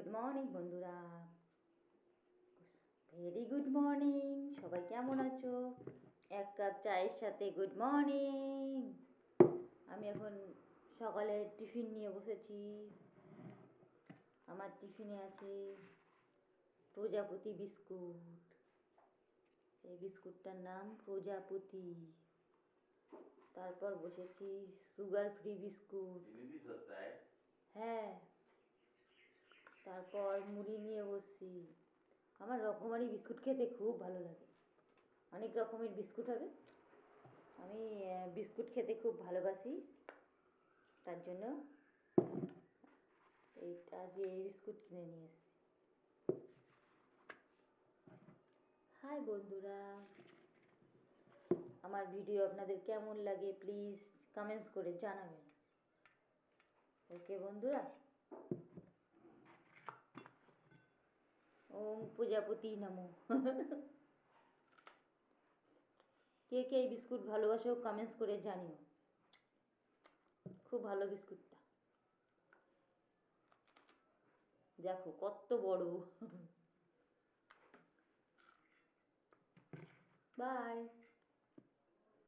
Good morning বন্ধুরা, very good morning. সবাই কেমন আছো? এক কাপ চায়ের সাথে গুড মর্নিং। আমি এখন সকালের টিফিন নিয়ে বসেছি। আমার টিফিনে আছে প্রজাপতি বিস্কুট। এই বিস্কুটটার নাম প্রজাপতি। তারপর বসেছি সুগার ফ্রি বিস্কুট। হ্যাঁ, তারপর মুড়ি নিয়ে বসছি। আমার রকমারি বিস্কুট খেতে খুব ভালো লাগে। অনেক রকমের বিস্কুট হবে। আমি বিস্কুট খেতে খুব ভালোবাসি, তার জন্য আজকে এই বিস্কুট কিনে নিয়ে এসেছি। হাই বন্ধুরা, আমার ভিডিও আপনাদের কেমন লাগে প্লিজ কমেন্টস করে জানাবেন। ওকে বন্ধুরা, ওম প্রজাপতি নমো। কে কে এই বিস্কুট ভালোবাসো কমেন্টস করে জানিও। খুব ভালো বিস্কুটটা, দেখো কত বড়। বাই।